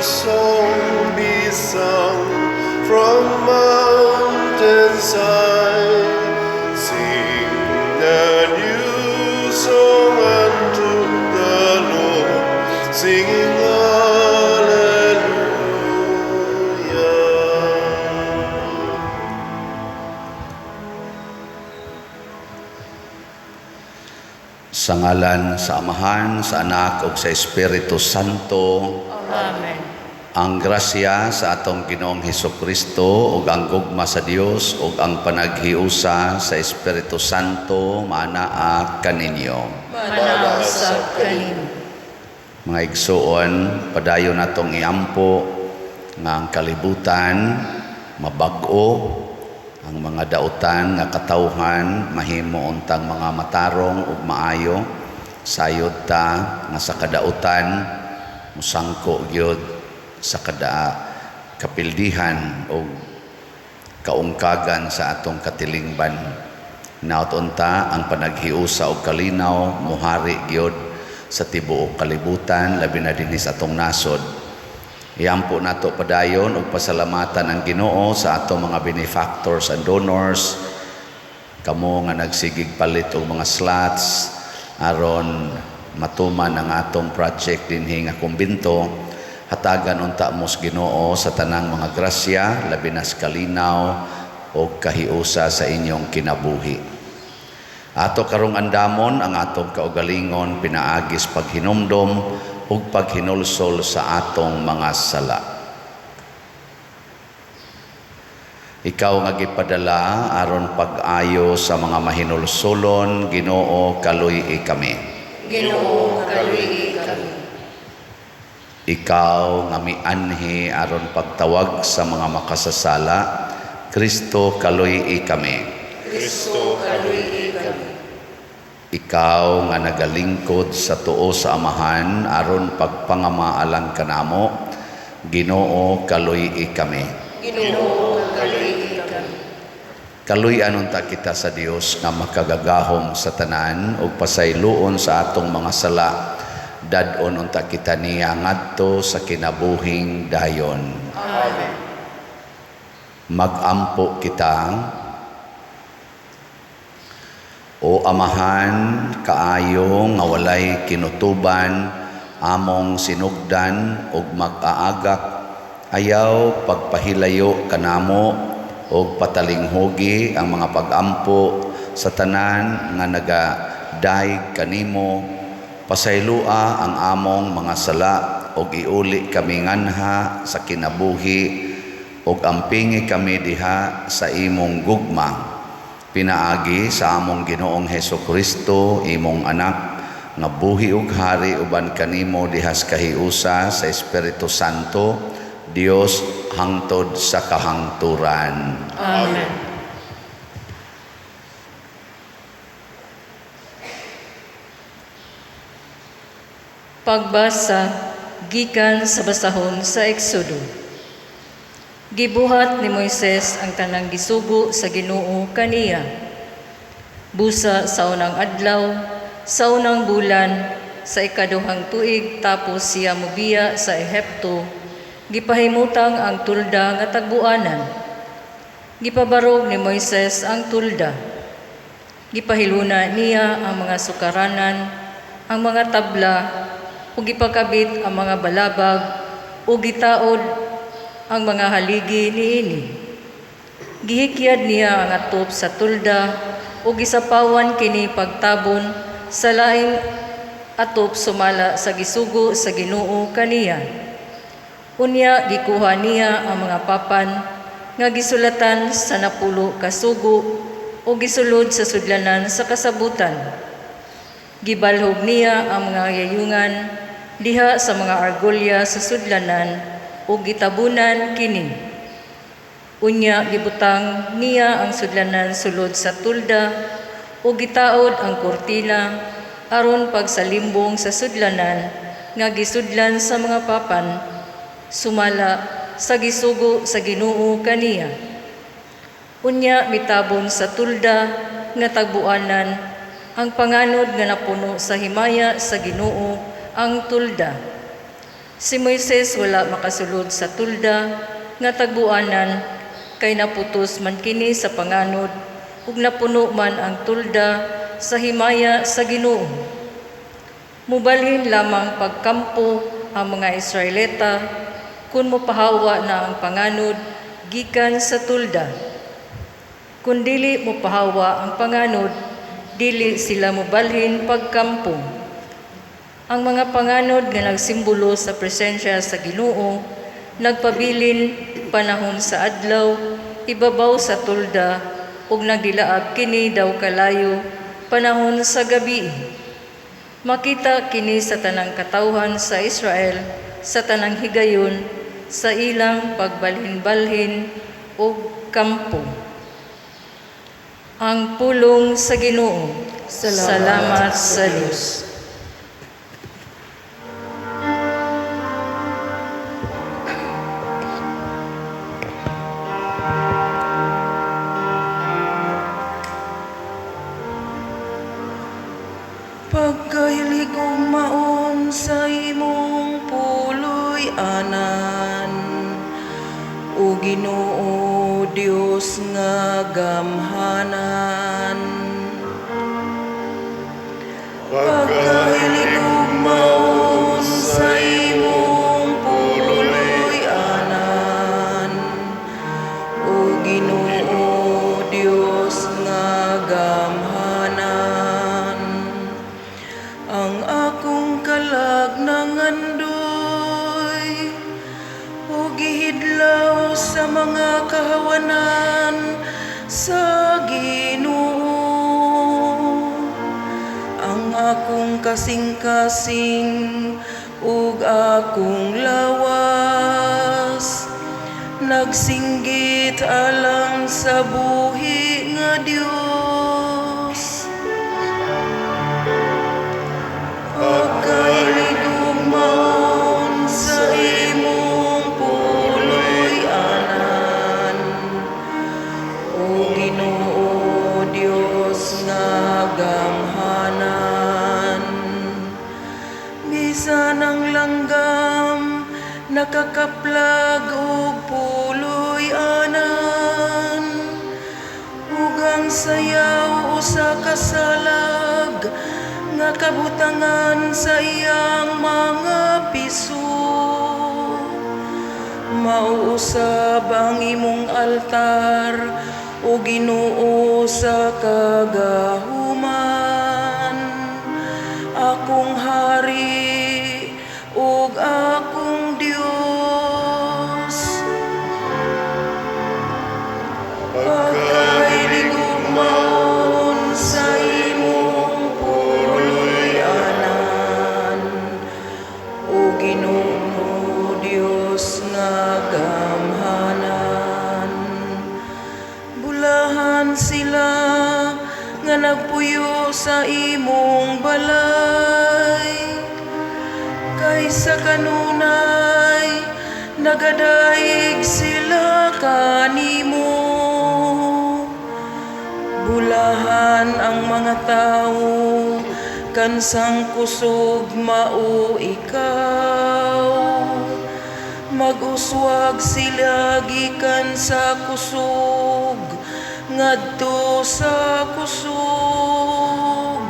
song be sung from mountainside. Sing a new song unto the Lord, singing sa ngalan sa Amahan, sa Anak, ug sa Espiritu Santo. Amen. Ang grasya sa atong Ginoong Hesukristo ug ang gugma sa Dios ug ang panaghiusa sa Espiritu Santo manaa kaninyo. Manaw sa kanin. Mga igsuon, padayon natong iampo nga ang kalibutan mabag-o, ang mga dautan nga katawhan mahimo untang mga matarong ug maayo, sayod ta nga sa kadautan musangko gyud sa kada kapildihan o kaungkagan sa atong katilingban. Naot unta ang panaghiusa og kalinaw muhari gyud sa tibuok kalibutan, labi na dinhi sa atong nasod. Iampo nato padayon ug pasalamatan ang Ginoo sa atong mga benefactors and donors, kamo nga nagsigig palit og mga slots aron matuman ang atong project dinhi nga kumbento. Hatagan unta mos Ginoo sa tanang mga grasya, labi na sa kalinaw o kahiusa sa inyong kinabuhi. Ato karong andamon ang atong kaugalingon pinaagis paghinumdom ug paghinulsol sa atong mga sala. Ikaw nga gipadala aron pag-ayo sa mga mahinulsolon, Ginoo kaluy kami. Ginoo kaluy kami. Ikaw nga mianhi aron pagtawag sa mga makasasala, Kristo kaluy kami. Kristo kaluy kami. Ikaw nga nagalingkod sa tuo sa Amahan aron pagpangamaalang kanamo, Ginoo kaluy kami. Ginoo kaluy kami. Kaluy-an unta kita sa Dios nga makagagahom sa tanan ug pasayloon sa atong mga sala. Dadon unta kita niya ngadto sa kinabuhing dayon. Amen. Magampo kita. O Amahan, kaayo nga walay kinutuban, among sinugdan ug mag-aagak, ayaw pagpahilayo kanamo ug patalinghogi ang mga pagampo sa tanan nga nagadaig kanimo. Pasaylua ang among mga sala ug iuli kami nganha sa kinabuhi ug ampingi kami diha sa imong gugma. Pinaagi sa among Ginoong Hesukristo, imong anak, nga buhi ug hari uban kanimo dihas kahiusa sa Espiritu Santo, Dios hangtod sa kahangturan. Amen. Pagbasa gikan sa basahon sa Exodo. Gibuhat ni Moises ang tanang gisugo sa Ginoo kaniya. Busa sa unang adlaw, sa unang bulan, sa ikaduhang tuig tapos siya mobiya sa Ehipto, gipahimutang ang tulda nga tagbuanan. Gipabarog ni Moises ang tulda. Gipahiluna niya ang mga sukaranan, ang mga tabla, ug gipakabit ang mga balabag, ug gitaod ang mga haligi niini. Gihikyad niya ang atop sa tulda ug gisapawan kini pagtabon sa laing atop sumala sa gisugo sa Ginoo kaniya. Unya gikuha niya ang mga papan nga gisulatan sa 10 ka sugo ug gisulod sa sudlanan sa kasabutan. Gibalhog niya ang mga yayungan diha sa mga argolya sa sudlanan ug gitabunan kini. Unya gibutang niya ang sudlanan sulod sa tulda ug gitaod ang kortina aron pagsalimbong sa sudlanan nga gisudlan sa mga papan sumala sa gisugo sa Ginoo kaniya. Unya mitabon sa tulda nga tagbuanan ang panganod nga napuno sa himaya sa Ginoo ang tulda. Si Moises wala makasulod sa tulda nga tagbuanan kay naputos man kini sa panganod ug napuno man ang tulda sa himaya sa Ginoo. Mubalhin lamang pagkampo ang mga Israelita kung mopahawa na ang panganod gikan sa tulda. Kung dili mopahawa ang panganod, dili sila mubalhin pagkampo. Ang mga panganod nga nagsimbolo sa presensya sa Ginoo, nagpabilin panahon sa adlaw, ibabaw sa tulda, ug nagdilaag kini daw kalayo panahon sa gabi. Makita kini sa tanang katawhan sa Israel, sa tanang higayon, sa ilang pagbalhin-balhin ug kampo. Ang pulong sa Ginoo. Salamat sa Diyos. Pagkahilig kong maon sa imong puloy anan, o Ginoo Dios nga gamhanan. Pagkahilig kong maon sa imong puloy anan, o Ginoo Dios nga gamhanan. Ang akong kalag nangandoy o gihidlaw sa mga kahawanan sa Ginoo. Ang akong kasing-kasing ug akong lawas nagsinggit alang sa buhi nga Dios. Pagkahilig kong maon sa imong puloy anan, o Ginoo Dios nga gamhanan. Bisan ang langgam nakakaplag og puloy anan, ug ang sayaw usa ka salag nga kabutangan sa iyang mga piso. Mauusab ang imong altar, o Ginoo sa kagahuman. Akong hari ug akong Dios. Pagkahilig kong maon sa imong puloy anan, o Ginoo Dios nga gamhanan. Bulahan sila nga nagpuyo sa imong balay, kaysa kanunay nagadaig sila kanimo. Bulahan ang mga tao kansang kusog mao ikaw. Mag-uswag sila gikan sa kusog ngadto sa kusog.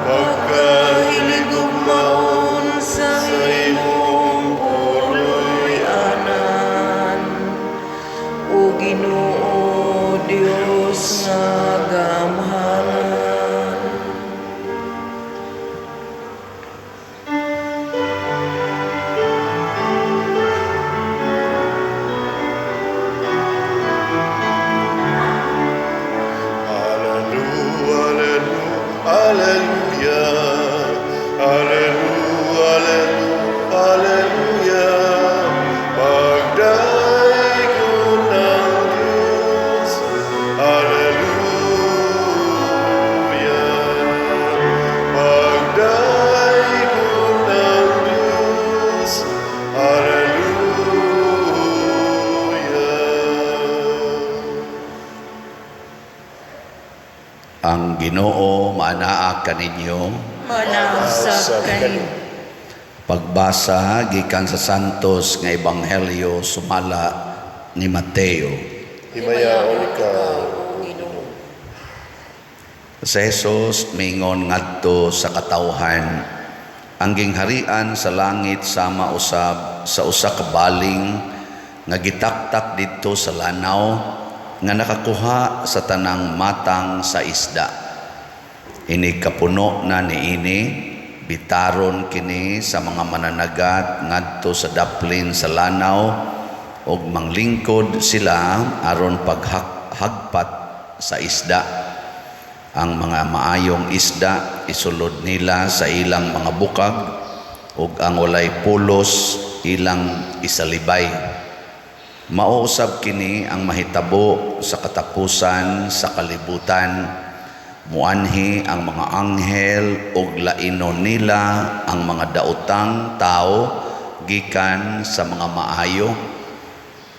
Pagkahilig kong maon sa imong puloy anan, o Ginoo Dios nga gamhanan. Hallelujah, hallelujah, hallelujah. Pagdaig ng Diyos, hallelujah. Pagdaig ng Diyos, hallelujah. Ang Ginoo maanaa kaninyo. Manasab kayo. Pagbasa gikan sa Santos nga Ebanghelyo sumala ni Mateo. Himayaon ka. Sa Jesus mingon ngadto sa katawhan, ang gingharian sa langit sama usab sa usa ka baling nga gitaktak didto sa lanaw nga nakakuha sa tanang matang sa isda. Ini kapuno na niini, bitaron kini sa mga mananagat ngadto sa daplin sa lanaw ug manglingkod sila aron paghagpat sa isda. Ang mga maayong isda isulod nila sa ilang mga bukag ug ang walay pulos ilang isalibay. Mauusab kini ang mahitabo sa katapusan sa kalibutan. Muanhi ang mga anghel ug lainon nila ang mga daotang tao gikan sa mga maayo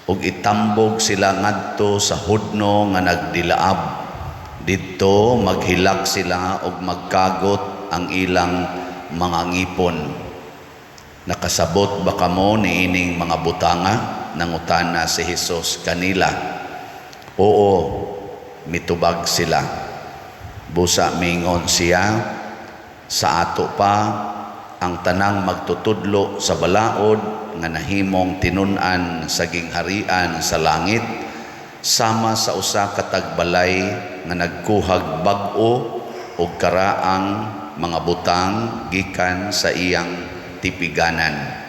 ug itambog sila ngadto sa hudno nga nagdilaab. Dito maghilak sila ug magkagot ang ilang mga ngipon. Nakasabot ba kamo niining mga butanga? Nangutana si Jesus kanila. Oo, mitubag sila. Busa mingon siya, sa ato pa ang tanang magtutudlo sa balaod nga nahimong tinun-an sa gingharian sa langit sama sa usa ka tagbalay nga nagkuhag bag-o o karaang mga butang gikan sa iyang tipiganan.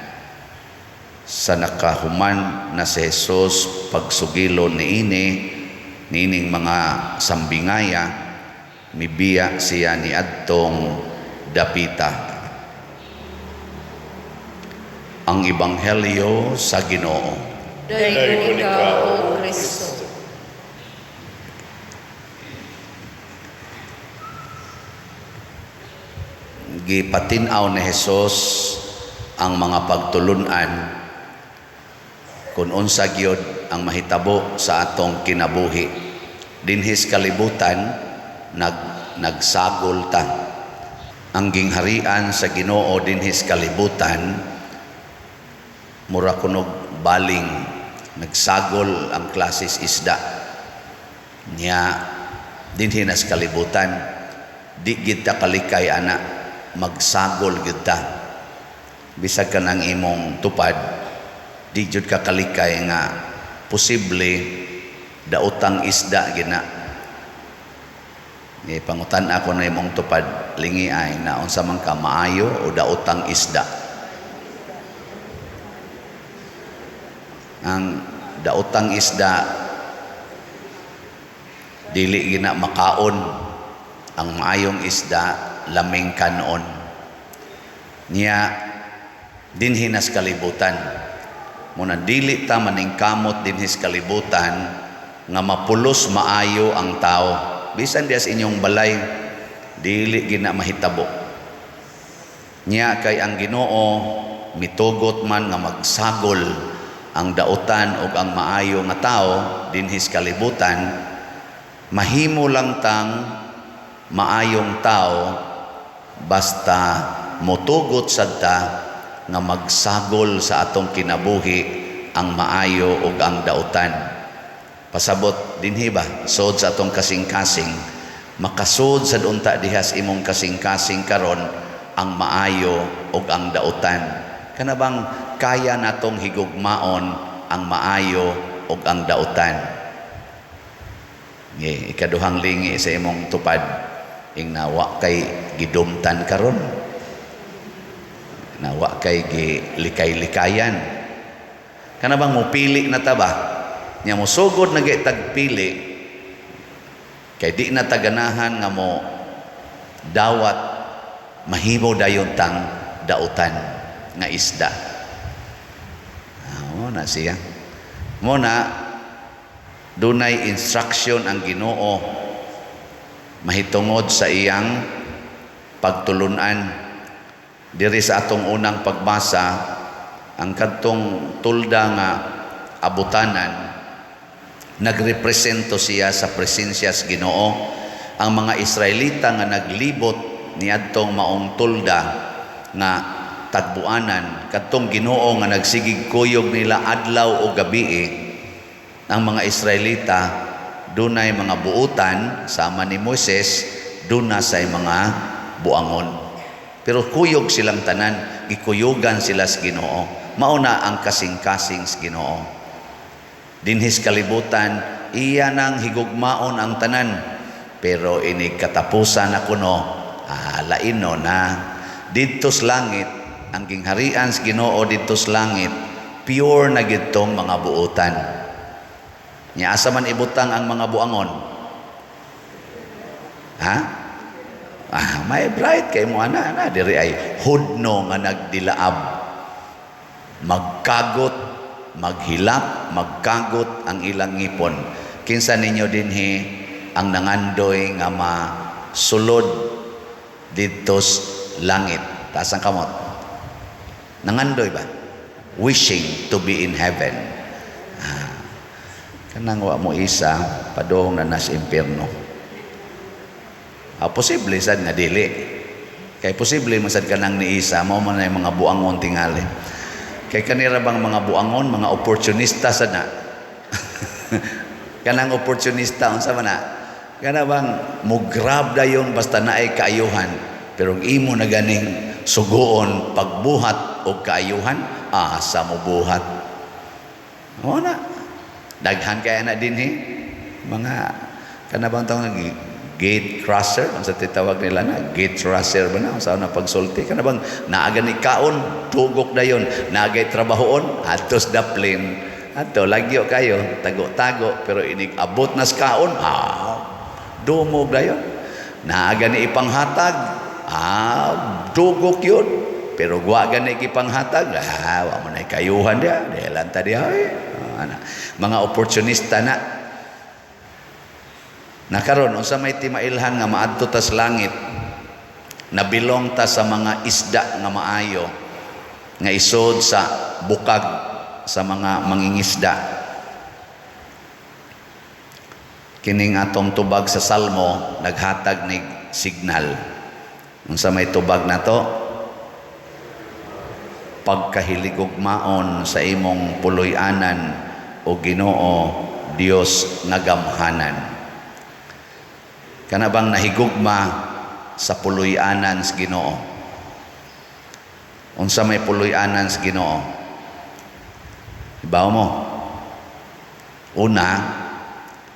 Sa nakahuman na si Jesus pagsugilo niining mga sambingaya, mibiya siya ni adtong dapita. Ang Ebanghelyo sa Ginoo. Dayon ikaw, O Kristo. Gipatinaw ni Jesus ang mga pagtulunan kung unsa gyud ang mahitabo sa atong kinabuhi. Dinhis kalibutan nagsagol ta. Ang gingharian sa Ginoo dinhis kalibutan mura kunog baling, nagsagol ang klases isda niya dinhinas kalibutan. Di kita kalikay ana, magsagol kita. Bisag ka ng imong tupad, di jud ka kalikay nga posible daotang isda gina. Ni pangutan ako na imong tupad, lingi ay na unsa man ka maayo o daotang isda. Ang daotang isda dili gina makaon, ang maayong isda laming kanon niya dinhinas kalibutan. Muna dili ta maningkamot dinhis kalibutan nga mapulos maayo ang tao. Bisan dias inyong balay dili gina mahitabo niya kay ang Ginoo mitugot man nga magsagol ang daotan ug ang maayo nga tao dinhis kalibutan. Mahimo lang tang maayong tao basta motugot sadta nga magsagol sa atong kinabuhi ang maayo ug ang daotan. Pasabot dinhi ba sod sa atong kasing-kasing makasud sa unta dihas imong kasing-kasing karon ang maayo ug ang daotan. Kana bang kaya natong higugmaon ang maayo ug ang daotan? Ikaduhang lingi sa imong tupad ing nawa kay gidumtan karon, nawa kay gilikay-likayan. Kana bang mupili na ta ba? Nya mo sugod na tagpili kay di na taganahan nga mo dawat mahimo dayon tang dautan nga isda. Na siya. Muna dunay instruction ang Ginoo mahitungod sa iyang pagtulunan. Diri sa atong unang pagbasa ang kadtong tulda nga abutanan nagrepresento siya sa presensya sa Ginoo Ang mga Israelita nga naglibot niadtong maong tulda nga tagbuanan kadtong Ginoo nga nagsigig kuyog nila adlaw o gabi, ang mga Israelita dunay mga buutan sama ni Moises, duna say mga buangon. Pero kuyog silang tanan, gikuyogan sila sa Ginoo. Mauna ang kasing-kasing sa Ginoo. Dinhis kalibutan, iya nang higugmaon ang tanan. Pero ini katapusan na kuno, laino na. Dito sa langit, ang gingharian sa Ginoo dito sa langit, pure na gitong mga buutan. Nya asa man ibutang ang mga buangon? Ha? May bright kay mo ana diri ay hudno nga nagdilaab. Magkagot, maghilak, magkagot ang ilang ngipon. Kinsa ninyo dinhi ang nangandoy nga masulod dito sa langit? Taas ang kamot. Nangandoy ba? Wishing to be in heaven. Kanang wa mo isa, padong na nas impierno. Posible sad nga dili. Kay posible man sad kanang ni isa, mao man ay mga buangon tingali. Kay kanira bang mga buangon, mga oportunista sad na. Kanang oportunista unsa man na? Kana bang mo grab dayon basta naay kaayuhan, pero imo na ganing sugoon pagbuhat og kaayuhan, asa mo buhat. Mo na. Daghan kaya na din mga kanabang tawag gate crosser, ang sa titawag nila na gate crosser ba na sa na pagsulti kanabang naaga ni kaon tugok dayon, naagay trabahoon atos daplin ato lagyo kayo tago-tago, pero inig abot na sa kaon dumog dayon, naaga ni ipanghatag dugok yun, pero wa gani ipanghatag wa mo na kayuhan dia dahilan ta dia mga oportunista na karon unsa may timailhan nga maadto ta sa langit, nabilong ta sa mga isda nga maayo nga isod sa bukag sa mga mangingisda. Kining atong tubag sa Salmo naghatag ni signal. Unsa may tubag na to? Pagkahiligugmaon sa imong puloy-anan o Ginoo Dios nga gamhanan. Kana bang nahigugma sa puloy-anan sa Ginoo? Unsa may puloy-anan sa Ginoo? Ibaw mo. Una,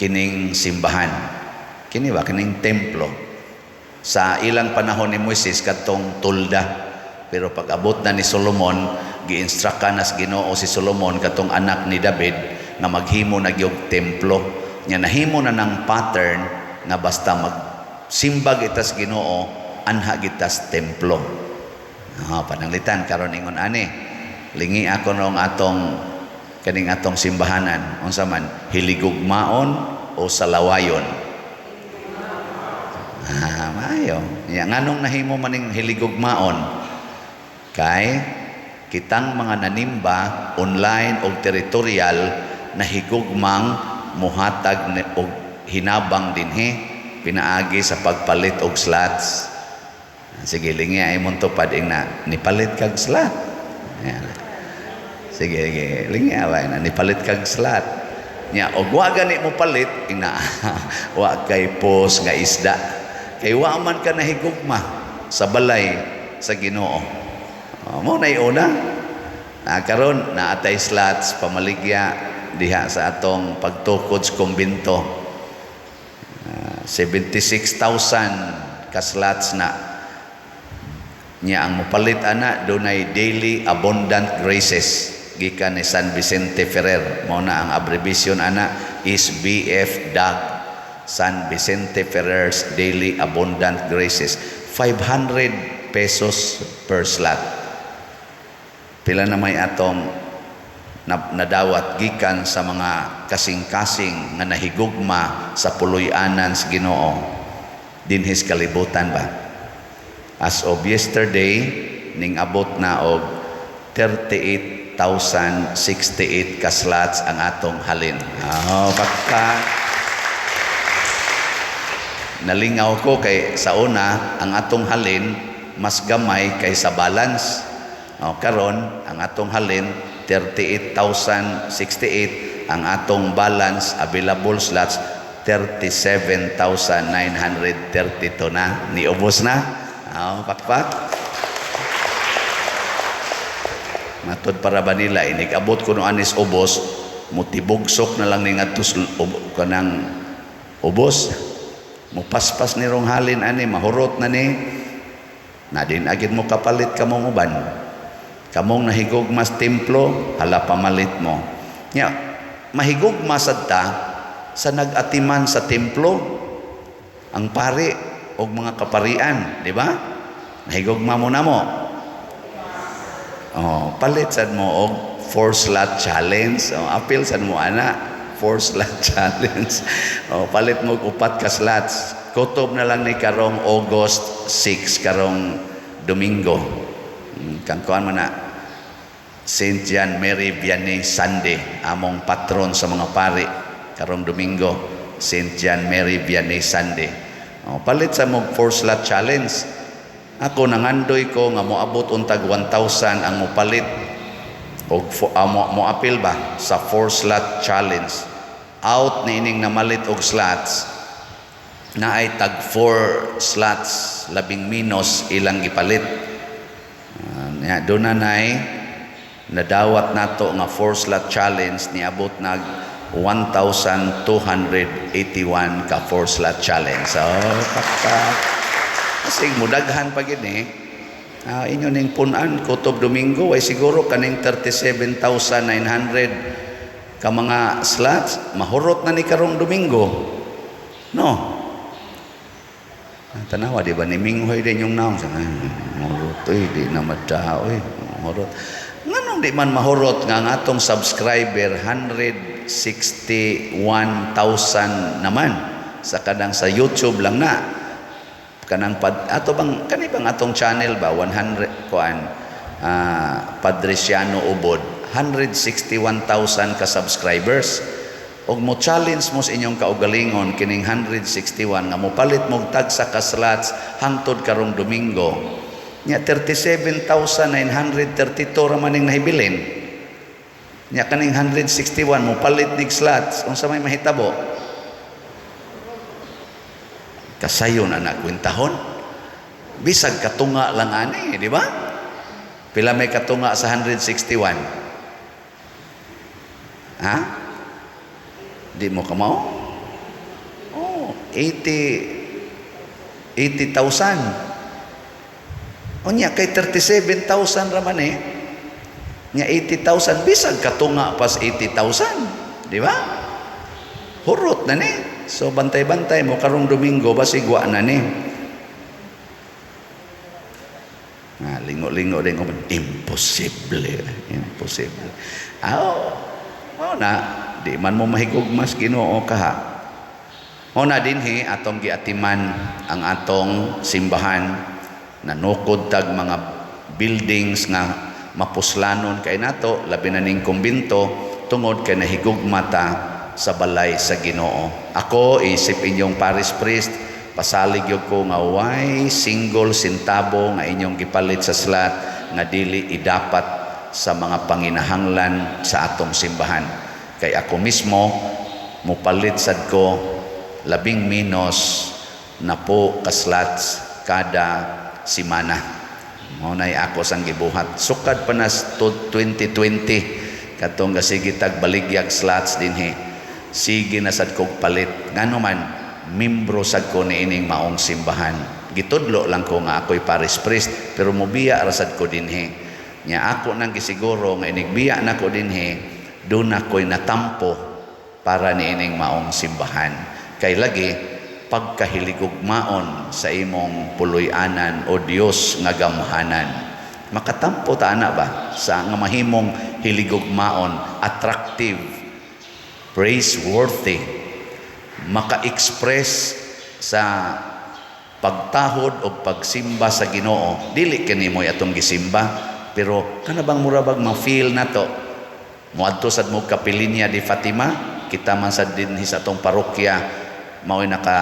kining simbahan. Kini ba kining templo? Sa ilang panahon ni Moises kadtong tulda. Pero pag abot na ni Solomon, gi-instruct ka na sa Ginoo si Solomon katong anak ni David na maghimo na gyud templo. Nya nahimo na ng pattern nga basta magsimbag itas Ginoo, anha gitas templo. Pananglitan karon ingon ani. Lingi ako nung kaning atong simbahanan. Unsa man, hiligugmaon o salawayon? Maayo. Ya nganong nahimo maning hiligugmaon? Kay kitang mga nanimba online o territorial na higugmang muhatag og hinabang dinhi pinaagi sa pagpalit og slots. Sige lingi ay mong tupad na nipalit kag slot. Sige lingi away na nipalit kag slot. Nya og wa gani mo palit ina wa kay pos nga isda. Kay wa man ka nahigugma sa balay sa Ginoo. Mo na una. Karon naatay slots pamaligya diha sa atong pagtukod sa kumbento. 76,000 ka slots na niya ang mupalit ana dunay daily abundant graces gikan ni San Vicente Ferrer. Mao na ang abbreviation ana is BFDAG, San Vicente Ferrer's Daily Abundant Graces. 500 pesos per slot. Pila na may atong nadawat gikan sa mga kasing-kasing nga nahigugma sa puloy-anan sa Ginoo dinhis kalibutan ba. As of yesterday ning abot na og 38,068 ka slots ang atong halin. Baka nalingaw ko kay sa una ang atong halin mas gamay kaysa balance. Karon ang atong halin 38,068, ang atong balance available slots 37,932 na. Niubos na. Pakpak. Matod para ba nila, inig-abot ko no anis ubos, mutibugsok na lang ni ngadtos kanang ubos. Mupaspas ni rong halin ani, mahurot na ni. Nadin agid mo kapalit kamong uban. Kamong nahigugmas templo, hala pamalit mo. Nya, mahigugmas ta sa nagatiman sa templo ang pari o mga kaparian, di ba? Nahigugma mo na mo. Palit sad mo og 4-slot challenge. Appeal sad mo ana 4-slot challenge. Palit mo og 4 ka slots. Kutob na lang ni karong August 6 karong Domingo. Kang kuan man na St. John Mary Vianney Sunday, among patron sa mga pari karong Domingo, St. John Mary Vianney Sunday. Palit sa mo 4-slot challenge. Ako nangandoy ko nga moabot untag 1,000 ang mopalit o mo apil ba sa 4-slot challenge. Out ni ining namalit og slots na ay tag 4 slots labing minus ilang gipalit. Doon na nadawat nato nga 4-slot challenge niabot nag 1,281 ka 4-slot challenge. So, kasi mudaghan pa gid inyo ning punan kutob Domingo ay siguro kaning 37,900 ka mga slots mahurot na ni karong Domingo. No. Tanawa di ba ni Minghoy din yung naon sa mahurot di na madao mahurot. Nganong di man mahurot nga ang atong subscriber 161,000 naman sa kadang sa YouTube lang na. Kanang ato bang kani bang atong channel ba 100 kuan Padresiano Ubod 161,000 ka subscribers og mo challenge mo sa inyong kaugalingon kining 161 nga mo palit mo tag sa ka slots hangtod karong Domingo nya 37,932 ra maning nahibilin nya kaning 161 mo palit nig slots unsa may mahitabo. Kasayon anak kwintahon. Bisag katunga lang ani, di ba? Pila may katunga sa 161? Ha? Di mo kamao? 80,000. Unya kay 37,000 raman Nya 80,000 bisag katunga pas 80,000, di ba? Hurot na ni. So bantay-bantay mo karong Domingo basigwa na ni. Lingo-lingo din ko imposible. Na di man mo mahigugmas Ginoo kaha. Na dinhi atong giatiman ang atong simbahan na nukod tag mga buildings nga mapuslanon kay nato labi na ning kumbento tungod kay nahigugmata sa balay sa Ginoo. Ako isip inyong parish priest pasalig yun ko nga way single sintabo nga inyong gipalit sa slot nga dili idapat sa mga panginahanglan sa atong simbahan. Kay ako mismo mupalit sad ko 10 minus na po ka slots kada simana. Maunay ako sang gibuhat. Sukad pa na 2020 katong gasigitag baligyag slots dinhi. Sige na sad kog palit ngano man membro sad ko ni ining maong simbahan gitudlo lang ko nga ako'y parish priest pero mobiya ra sad ko dinhi nya ako nang gisiguro nga inigbiya na ko dinhi doon ako'y natampo para ni ining maong simbahan kay lagi pagkahiligugmaon sa imong puloy-anan o Dios nga gamhanan makatampo ta ana ba sa nga mahimong hiligugmaon attractive praiseworthy maka-express sa pagtahod o pagsimba sa Ginoo dili kini mo atong gisimba pero kana bang murabag ma-feel nato moadto sad mo Kapilinya di Fatima kita man sad dinhi sa atong parokya mao'y naka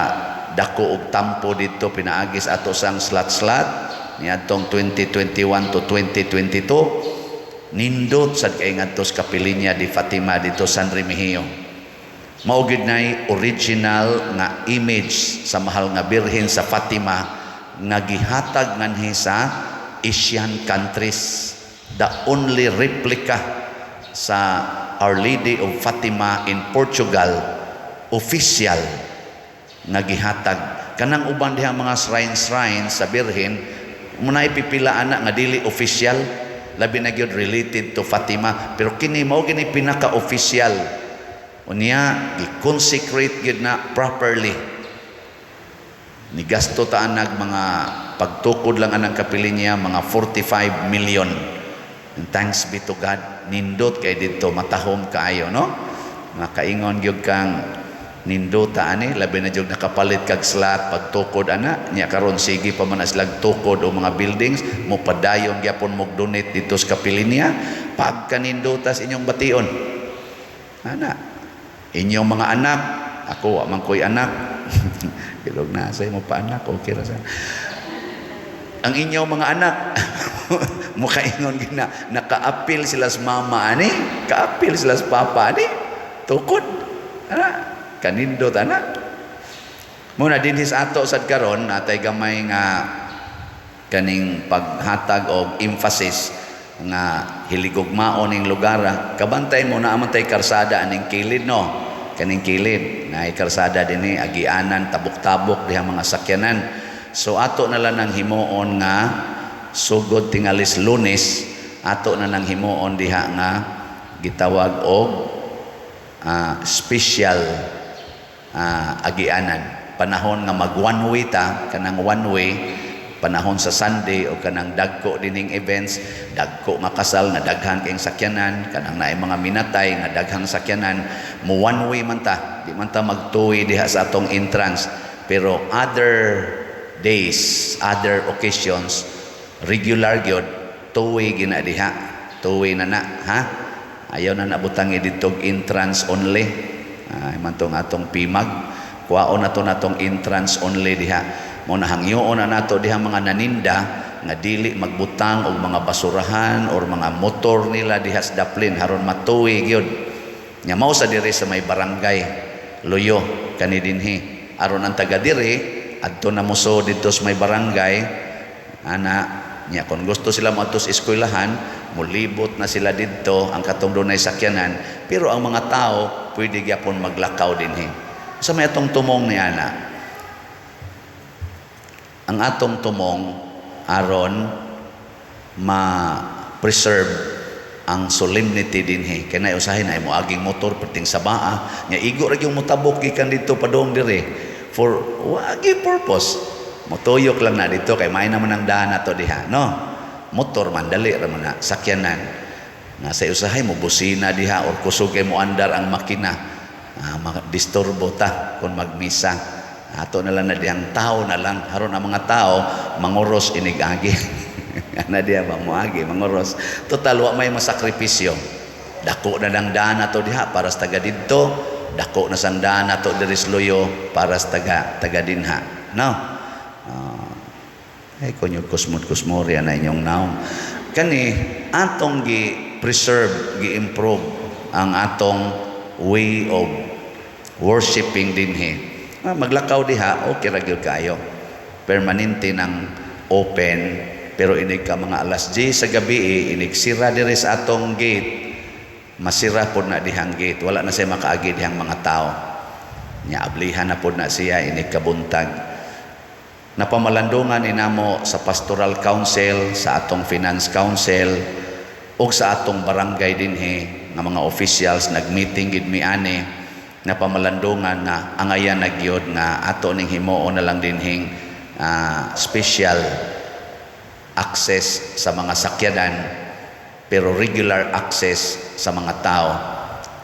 dako og tampo dito pinaagis ato sang slat-slat niadtong 2021 to 2022 nindot sad kay ngadto sa Kapilinya di Fatima dito San Remigio. Mao gid nay original nga image sa mahal nga birhen sa Fatima nga gihatag nganhi sa Asian countries. The only replica sa Our Lady of Fatima in Portugal official nga gihatag. Kanang uban diha mga shrine sa birhen muna ipipilaan na nga dili official, labi na gyud related to Fatima, pero kini mao gini pinaka-official. Unya i-consecrate gyud na properly. Ni gasto taan nag mga pagtukod lang anang Kapilinya mga 45 million. And thanks be to God, nindot kay dito matahom kaayo, no? Makaingon gyud kang nindota ani labi na jud nakapalit kag slat pagtukod ana nya karon sige pa man slag tukod o mga buildings mo padayon gyapon mo donate dito sa Kapilinya pagka nindota sa inyong bation ana inyong mga anak ako wa man koy anak ilog na say mo pa anak okay ra sa ang inyong mga anak mukaingon gina naka-appeal sila sa mama ani ka-appeal sila sa papa ani tukod ana kanindot ana muna dinhis ato sad karon natay gamay nga kaning paghatag og emphasis nga hiligugmaon ning lugar kabantay mo na amantay karsada aning kilid no kaning kilid na karsada dinhi agianan tabok-tabok diha mga sakyanan so ato na lang nang himuon nga sugod tingalis Lunes ato na nang himuon diha nga gitawag og special agianan panahon nga mag one way ta kanang one way panahon sa Sunday o kanang dagko dining events dagko nga kasal nga daghan kayong sakyanan kanang naay mga minatay nga daghang sakyanan mo one way man ta di man ta magtuwi diha sa atong entrance pero other days other occasions regular gyud tuwi gina diha tuwi na ha ayaw na nabutangi dito entrance only mantong atong pimag kuwaon nato natong entrance only diha mo nahangyoon na nato diha mga naninda nga dili magbutang og mga basurahan or mga motor nila diha sa daplin haron matuwi gyud nya mao sa diri sa may barangay Loyo kani dinhi aron ang taga diri adto na moso dito sa may barangay ana nya kung gusto sila moadto sa eskwelahan mulibot na sila dito ang katong dunay sakyanan pero ang mga tao pwede gyapon maglakaw dinhi sa may atong tumong ni ana ang atong tumong aron ma-preserve ang solemnity dinhi kay nay usahin ay moaging motor perting sa baa nya igo ra gyung motabok gikan dito padong diri for wagi purpose motuyok lang na dito kay may naman ang daan nato diha no motor man dali ra man na sakyanan nga sa usahay mo busina diha or kusog kay mo andar ang makina disturbo ta kung magmisa ato na lang na diyang tao na lang haron ang mga tao manguros inigagi ana diya ba moagi manguros total wa may masakripisyo dako na lang daan nato diha para sa taga didto dako na sang daan nato diri sa Loyo para sa taga dinha no ay kunyo kusmod-kusmori na inyong naong kani atong gi-preserve gi-improve ang atong way of worshiping dinhi maglakaw diha okay ra gyud kayo permanente nang open pero inig ka mga alas 10 sa gabi inig sira diri sa atong gate masira pod na dihang gate wala na siya makaagi dihang mga tao nya ablihan na pod na siya inig kabuntag napamalandungan inamo sa pastoral council sa atong finance council ug sa atong barangay dinhi nga mga officials nagmeeting gid mi ani napamalandungan na angayan na gyud nga ato ning himuon na lang dinhing special access sa mga sakyanan pero regular access sa mga tao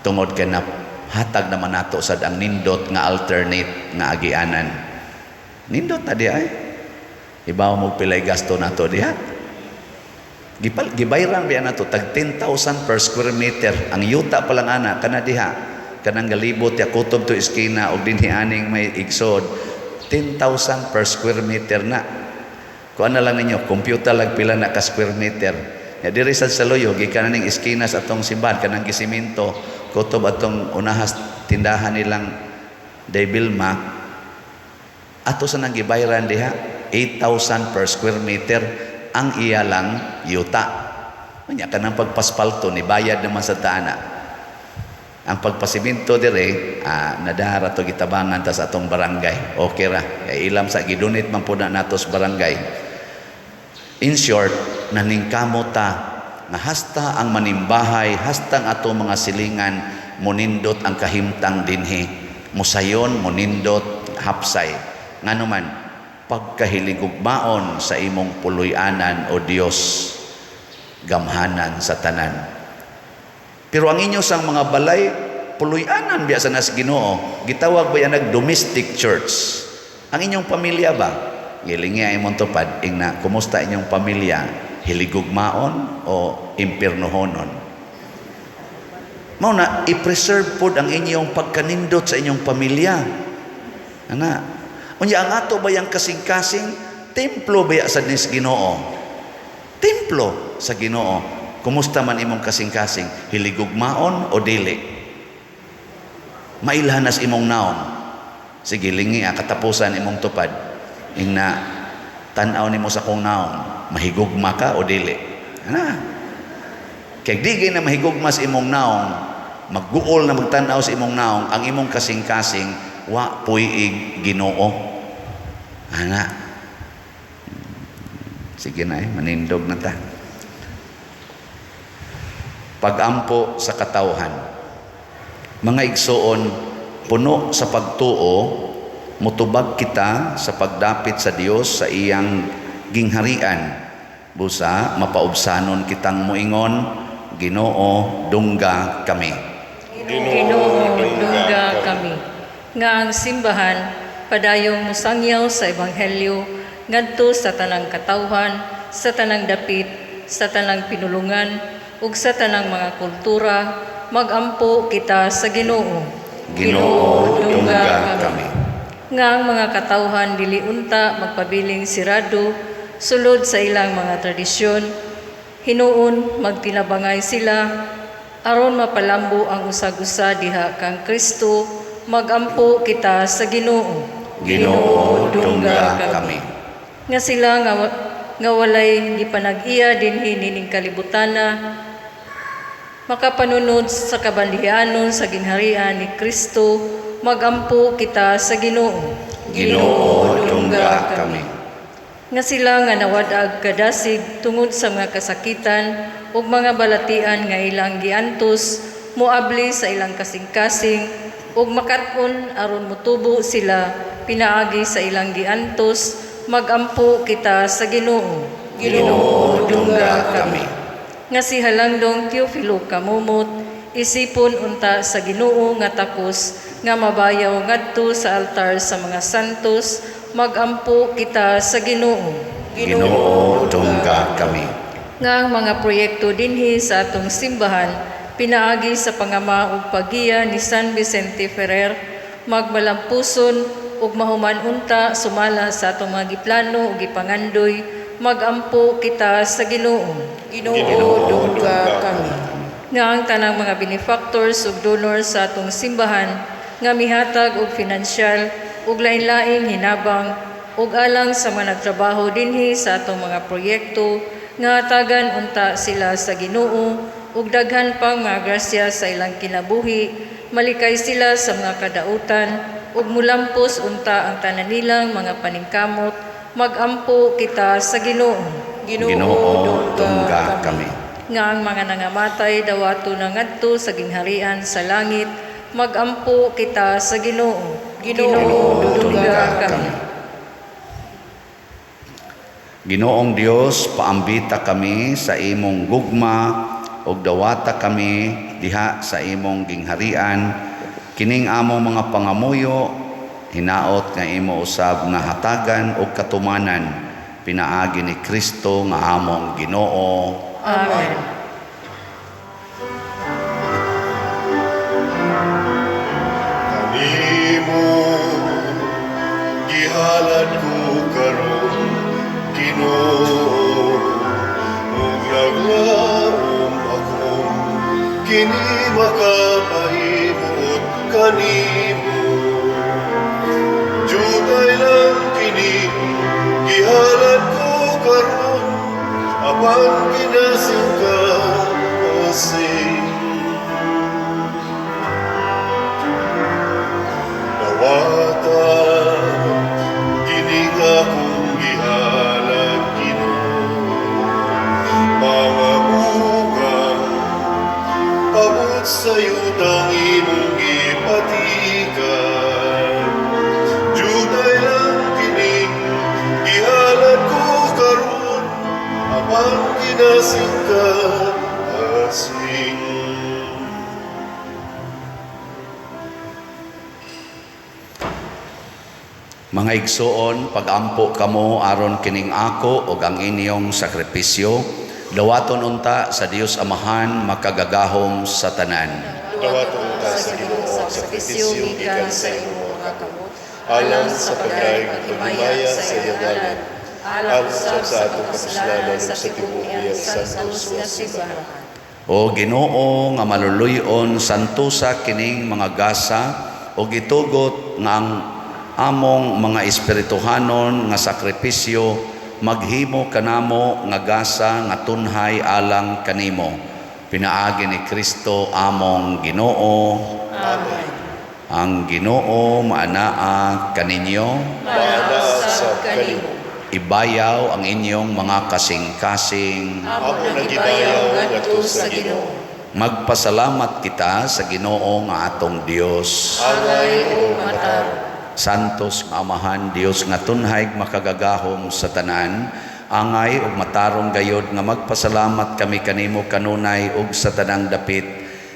tungod kay na hatag naman nato sad ang nindot nga alternate nga agianan nindot na diha ibaw mo pilay gasto nato diha gibayran biya nato tag 10,000 per square meter ang yuta pa lang ana kana diha kanang galibot ya kutob to iskina og dinhi aning may igsod 10,000 per square meter na. Kuan na lang ninyo, computer lang pila na ka square meter. Ya diri sa Saloyo, gikan ning iskinas atong simbahan kanang gisiminto, kutob atong unahas tindahan nilang Daybilma. Ato sa nang gibayaran diha 8,000 per square meter ang iya lang yuta. Nya kanang pagpaspalto ni bayad naman sa taana. Ang pagpasiminto dire nadara to gitabangan ta sa atong barangay. Okay ra. Kay ilam sa gidunit man pud natos barangay. In short, naningkamo ta nga hasta ang manimbahay, hasta ang ato mga silingan munindot ang kahimtang dinhi. Musayon munindot hapsay. Ngano man pagkahiligugmaon sa imong puloy-anan o Dios gamhanan sa tanan. Pero ang inyo sang mga balay puloy-anan biya sa nas Ginoo, gitawag ba yan domestic church? Ang inyong pamilya ba? Gilingi ay mong tupad ingna kumusta inyong pamilya? Hiligugmaon o impiernohonon? Mao na i-preserve pod ang inyong pagkanindot sa inyong pamilya. Ana, unya ang ato ba yang kasing-kasing templo ba sa nis Ginoo? Templo sa Ginoo. Kumusta man imong kasing-kasing? Hiligugmaon o dili? Mailhanas imong naong. Sige, lingi katapusan imong tupad. Ingna tan-aw nimo sa kong naong. Mahigugma ka o dili? Ana. Kay di na mahigugma sa imong naong, magguol na magtan-aw sa imong naong, ang imong kasing-kasing wa puig Ginoo. Ana. Sige na manindog na ta. Pagampo sa katawhan. Mga igsoon, puno sa pagtuo, mutubag kita sa pagdapit sa Dios sa iyang gingharian. Busa, mapaubsanon kitang muingon, Ginoo, dungga kami. Ginoo, dungga kami. Nga ang simbahan, padayong musangyaw sa Ebanghelyo, ngadto sa tanang katawhan, sa tanang dapit, sa tanang pinulungan, ug sa tanang mga kultura, magampo kita sa Ginoo. Ginoo, dungga kami. Nga ang mga katawhan dili unta magpabiling sirado, sulod sa ilang mga tradisyon, hinuon magtinabangay sila, aron mapalambo ang usag-usa diha kang Kristo, magampo kita sa Ginoo. Ginoo, dungga kami. Nga sila nga walay gipanag-iya dinhi nining kalibutana, makapanunod sa kabandihanon sa gingharian ni Kristo, magampo kita sa Ginoo. Ginoo, dungga kami. Nga sila nga nawadag kadasig tungod sa mga kasakitan ug mga balatian nga ilang giantos, muabli sa ilang kasing-kasing ug makat-on aron mutubo sila pinaagi sa ilang giantos, magampo kita sa Ginoo. Ginoo, dungga kami. Nga si Halangdong Teofilo Kamumot, isipon unta sa Ginoo nga takos nga mabayaw ngadto sa altar sa mga santos, magampo kita sa Ginoo. Ginoo, dungga kami. Nga ang mga proyekto dinhi sa atong simbahan, pinaagi sa pangama ug pagiya ni San Vicente Ferrer, magmalampuson ug mahuman unta sumala sa atong mga giplano ug gipangandoy, magampo kita sa Ginoo. Ginoo, dungga kami. Nga ang tanang mga benefactors ug donors sa atong simbahan nga mihatag og finansyal ug lain-laing hinabang ug alang sa mga nagtrabaho dinhi sa atong mga proyekto, nga hatagan unta sila sa Ginoo ug daghan pang mga grasya sa ilang kinabuhi, malikay sila sa mga kadautan ug mulampos unta ang tanan nilang mga paningkamot, magampo kita sa Ginoo. Ginoo, dungga kami. Nga ang mga nangamatay dawato na ngadto sa gingharian sa langit, magampo kita sa Ginoo. Ginoo, dungga kami. Ginoong Dios, paambita kami sa imong gugma ug dawata kami diha sa imong gingharian. Kining among mga pangamuyo, hinaot nga imo usab nga hatagan ug katumanan, pinaagi ni Kristo nga among Ginoo. Amen. Kanimo gihalad ko karon Ginoo ug naglaom ako kini makapahimot kanimo jutay lang kini gihalad ko karon apang kinasing ka asing nawata kining akong gihalad Ginoo mga bugang abot sa yutang imong gipatikan jutay lang kining gihalad ko karon apang kinasing ka asing Mga igsoon, pagampo kamo aron kining ako ug ang inyong sakripisyo, dawaton unta sa Dios Amahan makagagahom sa tanan. dawaton ta sa Ginoo ang sakripisyo gikan sa imong mga kamot alang sa pagdaig ug paghimaya sa iyang ngalan alang sa atong kasalanan ug sa tibuok niya santos nga simbahan. O Ginoo nga maluluyon santusa kining mga gasa ug itugot nga ang among mga espirituhanon nga sakripisyo maghimo kanamo nga gasa nga tunhay alang kanimo. Pinaagi ni Kristo among Ginoo. Amen. Ang Ginoo maanaa kaninyo. Maana sa kanimo Ibayaw ang inyong mga kasing-kasing. ako nagibayaw ngadto sa Ginoo Magpasalamat kita sa Ginoo nga atong Dios. Alay o matar. Santos nga Amahan, Dios nga tunhay makagagahom sa tanan, angay ug matarong gayod nga magpasalamat kami kanimo kanunay ug sa tanang dapit.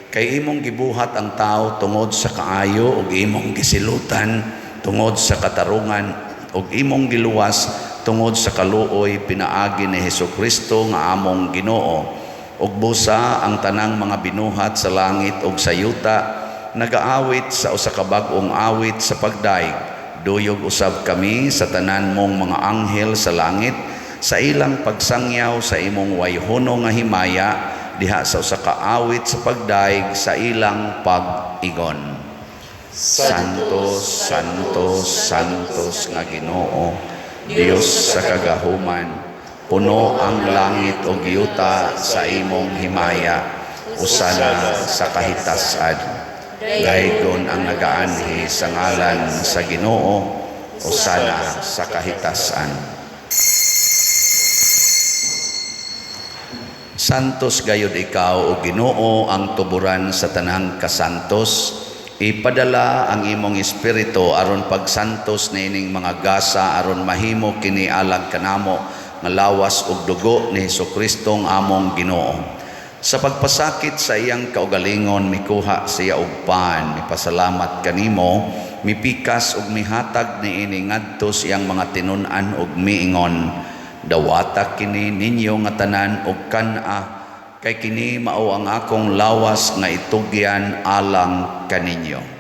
Kay imong gibuhat ang tao tungod sa kaayo ug imong gisilutan tungod sa katarungan ug imong giluwas tungod sa kaluoy pinaagi ni Hesukristo nga among Ginoo. Ug busa ang tanang mga binuhat sa langit ug sa yuta nagaawit sa usa ka bag-ong awit sa pagdaig. Duyog usab kami sa tanan mong mga anghel sa langit sa ilang pagsangyaw sa imong wayhono nga himaya diha sa usa ka awit sa pagdaig sa ilang pag-igon. Santos, Santos, Santos nga Ginoo, Dios sa kagahuman, puno ang langit ug yuta sa imong himaya, usana sa kahitasan. Daygon ang nagaanhi sa ngalan sa Ginoo, usana sa kahitasan. Santos gayud ikaw o Ginoo ang tuburan sa tanang kasantos. Ipadala ang imong espiritu aron pagsantos niining mga gasa aron mahimo kini alang kanamo nga lawas ug dugo ni Hesukristo ang among Ginoo. Sa pagpasakit sa iyang kaugalingon mikuha siya og pan, mipasalamat kanimo, mipikas ug mihatag niini ngadto siyang mga tinun-an ug miingon. Dawata kini ninyo nga tanan og kan-a, kay kini mao ang akong lawas nga itugyan alang kaninyo.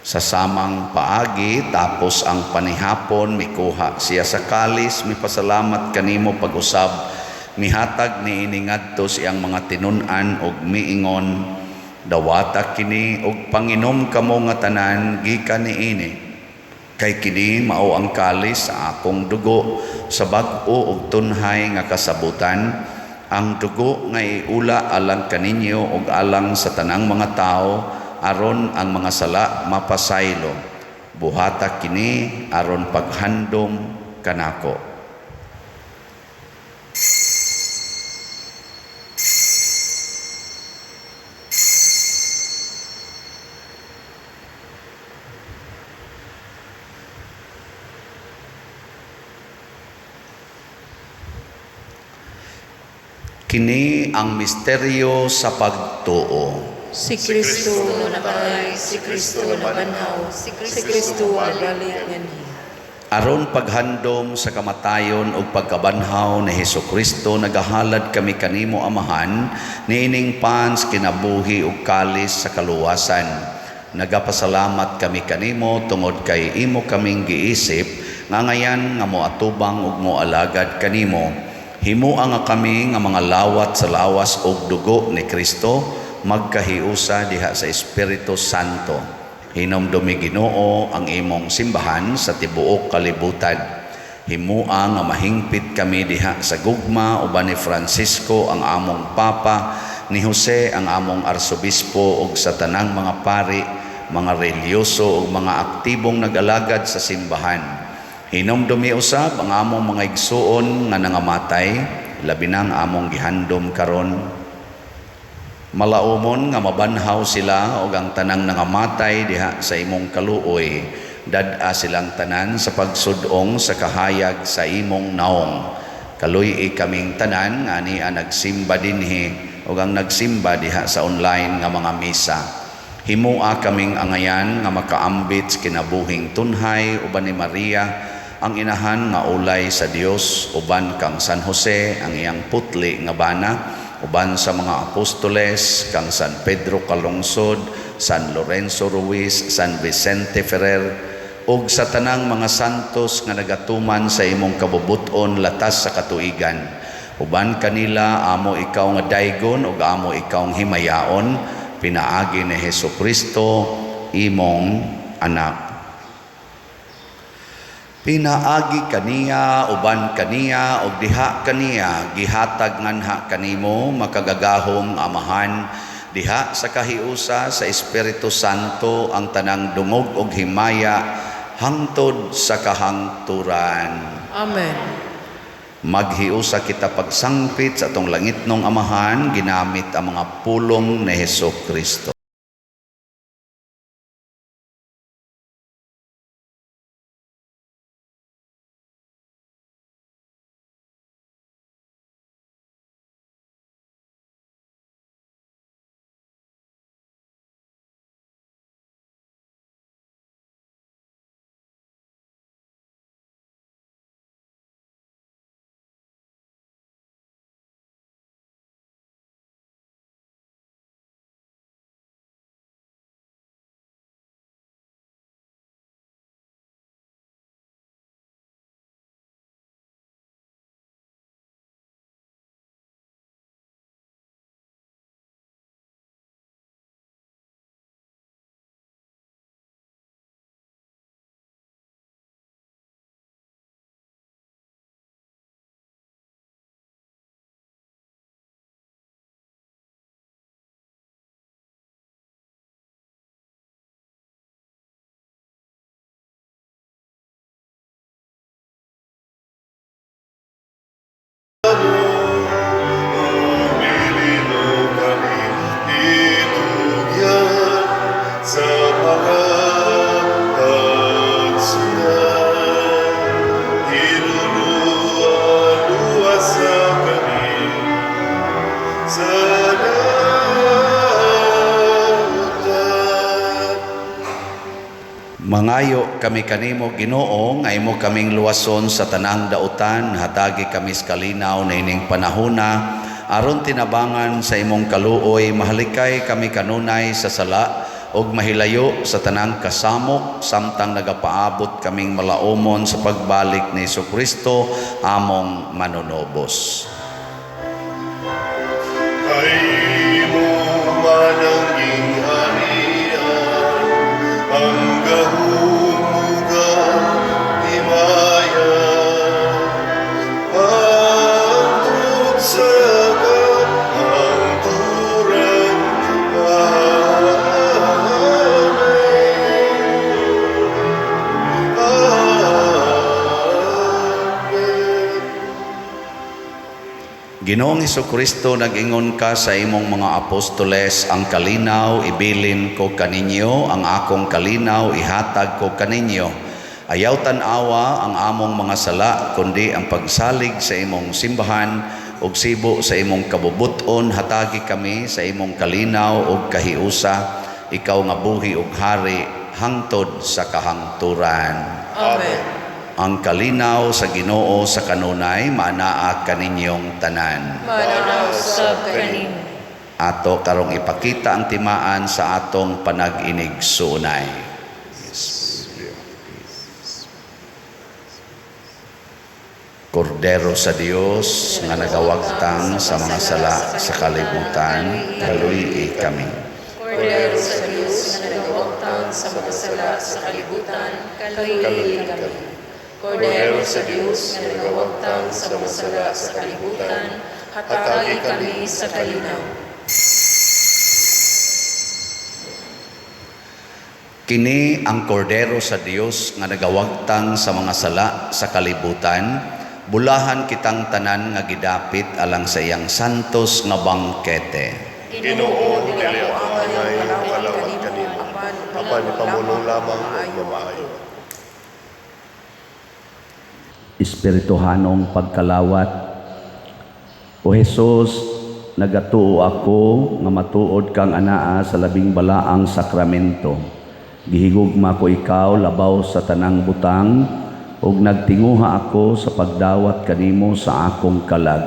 Sa samang paagi tapos ang panihapon mikuha siya sa kalis, mipasalamat kanimo pag-usab, mihatag niini ngadto siyang mga tinun-an ug miingon. Dawata kini ug panginom kamo nga tanan gikan niini, kay kini mao ang kalis sa akong dugo sa bag-o ug tunhay nga kasabutan, ang dugo nga iula alang kaninyo ug alang sa tanang mga tao aron ang mga sala mapasaylo. Buhata kini aron paghandom kanako. Kini ang misteryo sa pagtuo. Si Kristo namatay, si Kristo nabanhaw, si Kristo balik nganhi. Aron paghandom sa kamatayon ug pagkabanhaw ni Hesukristo nagahalad kami kanimo Amahan niining pans kinabuhi ug kalis sa kaluwasan. Nagapasalamat kami kanimo tungod kay imo kaming giisip nga ngayan nga moatubang ug moalagad kanimo. Himua nga kami nga mga lawat sa lawas ug dugo ni Kristo magkahiusa diha sa Espiritu Santo. Hinomdumi Ginoo ang imong simbahan sa tibuok kalibutan. Himua nga mahingpit kami diha sa gugma uban ni Francisco ang among Papa, ni Jose ang among Arsobispo ug sa tanang mga pari, mga reliyoso ug mga aktibong nag-alagad sa simbahan. Hinomdumi usab ang among mga igsuon nga nangamatay, labi na ang among gihandom karon. Malaumon nga mabanhaw sila o ang tanang nangamatay diha sa imong kaluoy. Dad-a silang tanan sa pagsudong sa kahayag sa imong naong. Kaluy kaming tanan nga niya nagsimba dinhi o ang nagsimba diha sa online nga mga misa. Himua kaming angayan nga makaambit kinabuhing tunhay uban ni Maria ang inahan nga ulay sa Dios uban kang San Jose ang iyang putli nga bana uban sa mga apostoles kang San Pedro Calungsod, San Lorenzo Ruiz, San Vicente Ferrer ug sa tanang mga santos nga nagatuman sa imong kabubuton latas sa katuigan. Uban kanila amo ikaw nga daygon ug amo ikaw nga himayaon pinaagi ni Hesukristo imong anak. Pinaagi kaniya, uban kaniya, ug diha kaniya, gihatag nganha kanimo, makagagahong Amahan, diha sa kahiusa sa Espiritu Santo, ang tanang dungog ug himaya, hangtod sa kahangturan. Amen. Maghiusa kita pagsangpit sa atong langitnong Amahan, ginamit ang mga pulong ni Hesukristo. Mangayo kami kanimo Ginoo nga imo kaming luwason sa tanang dautan, hatagi kami sa kalinaw na ining panahona aron tinabangan sa imong kaluoy, mahalikay kami kanunay sa sala og mahilayo sa tanang kasamok samtang nagapaabot kaming malaumon sa pagbalik ni Hesukristo among manunobos. Kay mo mananging harian ang gahumugan himaya hangtod sa kahangturan. Ginoong Hesukristo, nag-ingon ka sa imong mga apostoles, ang kalinaw ibilin ko kaninyo, ang akong kalinaw ihatag ko kaninyo. Ayaw tan-awa ang among mga sala, kundi ang pagsalig sa imong simbahan ug sibo sa imong kabubuton hatagi kami sa imong kalinaw ug kahiusa, ikaw nga buhi ug hari hangtod sa kahangturan. Amen. Ang kalinaw sa Ginoo sa kanunay manaa kaninyong tanan. Manaw sa kanin. Ato karong ipakita ang timaan sa atong panag-inig sunay. Kordero sa Dios nga nagawagtang sa mga sala sa kalibutan, kaluy kami. Kordero sa Diyos na nagawagtang sa mga sala sa kalibutan, kaluy kami. Kordero sa Diyos na nagawagtang sa mga sala sa kalibutan, hatagi kami sa kalinaw. Kini ang kordero sa Dios nga nagawagtang sa mga sala sa kalibutan, bulahan kitang tanan nga gidapit alang sa iyang santos nga bangkete. Ginoo, dili ako angay kalawat kanimo. Apan ipamulong lamang ug maayo. Espirituhanong pagkalawat. O Jesus, nagatuo ako nga matuod kang anaa sa labing balaang sakramento. Gihigugma ko ikaw labaw sa tanang butang, ug nagtinguha ako sa pagdawat kanimo sa akong kalag.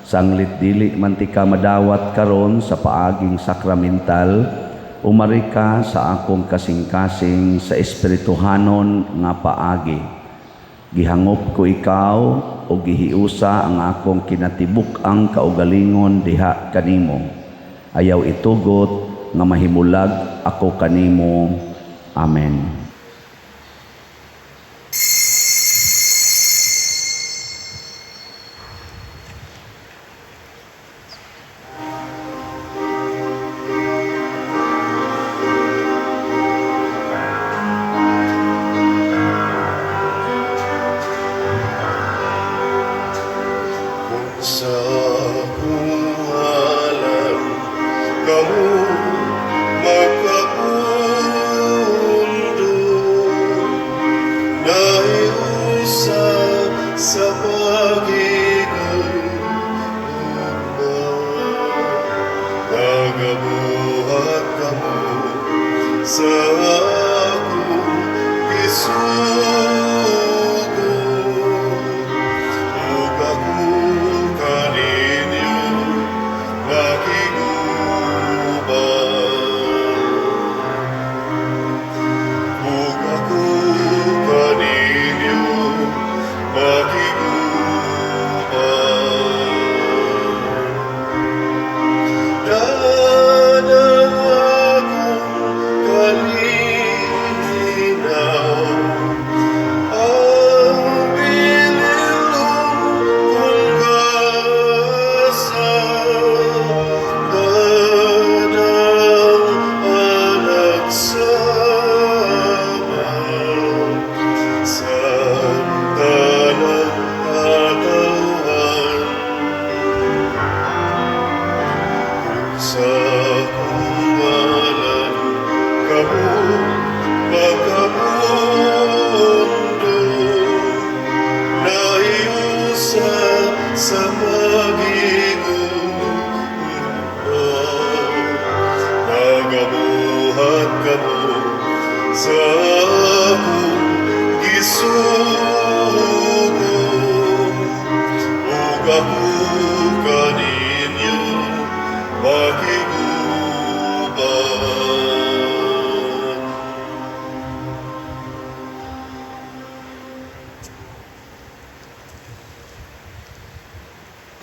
Sanglit dili man ti ka madawat karon sa paaging sakramental, umari ka sa akong kasing-kasing sa espirituhanon nga paagi. Gihangop ko ikaw o gihiusa ang akong kinatibuk-ang kaugalingon diha kanimo. Ayaw itugot nga mahimulag ako kanimo. Amen. Sa kungalan kamu magkapundo, naiusap sa pag-igugma, nagabuhat kamu sa akong isugo.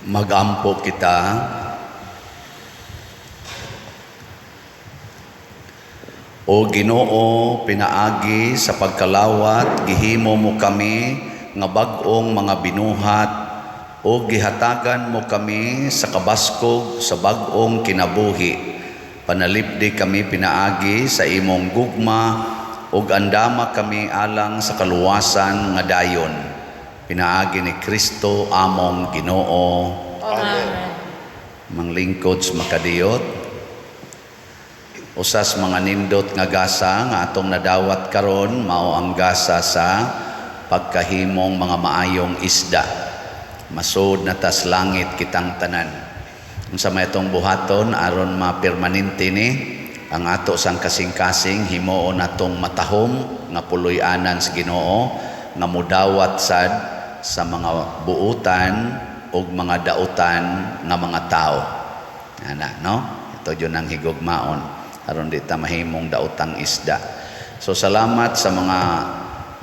Magampo kita. O Ginoo, pinaagi sa pagkalawat, gihimo mo kami nga bag-ong mga binuhat, o gihatagan mo kami sa kabaskog sa bag-ong kinabuhi. Panalipdi kami pinaagi sa imong gugma, o andama kami alang sa kaluwasan nga dayon. Pinaagi ni Kristo among Ginoo. Amen. Manglingkod sa makadiyot. Usas mga nindot nga gasa nga atong nadawat karon mao ang gasa sa pagkahimong mga maayong isda. masud na tas langit kitang tanan. Unsa may itong buhaton aron mapirmanente ni ang ato sang kasing-kasing himuon natong matahom nga puloy-anan sa Ginoo nga mudawat sad sa mga buutan ug mga dautan nga mga tao. Ana, no? Ito yun ang higugmaon aron di ta mahimong daotang isda. So salamat sa mga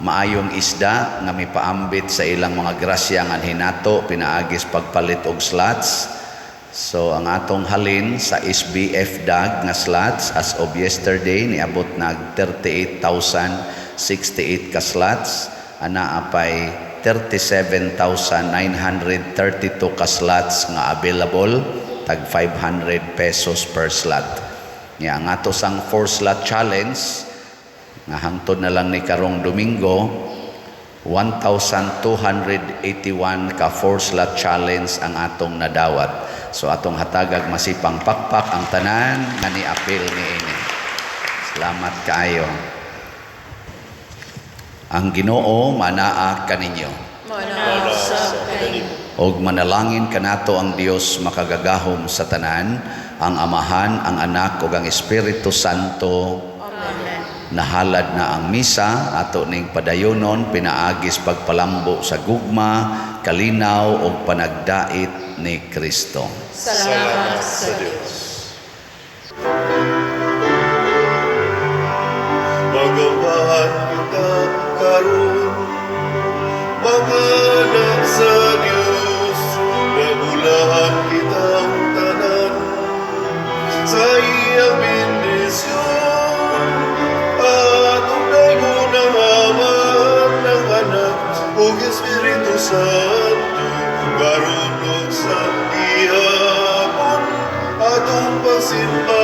maayong isda nga mipaambit sa ilang mga grasya nga hinato pinaagis pagpalit og slots. So ang atong halin sa SBF DAG nga slots as of yesterday niabot nag 38,068 ka slots, ana apay 37,932 ka slots nga available, tag 500 pesos per slot. Nga ang ato sang 4 slot challenge nga hangtod na lang ni karong Domingo, 1,281 ka 4 slot challenge ang atong nadawat. So atong hatagag masipang pakpak ang tanan nga ni-apil niini. Salamat kaayo. Ang Ginoo manaa kaninyo. Manasa kaninyo. Og manalangin kanato ang Dios makagagahom sa tanan, ang Amahan, ang Anak ug ang Espiritu Santo. Amen. Nahalad na ang misa ato ning padayonon pinaagis pagpalambo sa gugma, kalinaw ug panagdait ni Kristo. Salamat sa Diyos. Magawahan kita karon, mga anak sa Diyos, nagulahan kitang tanan sa iyang bendisyon. At unay ng Ama, ng Anak, ug Espiritu Santo, karon ug sa ihapon, atong pagsimba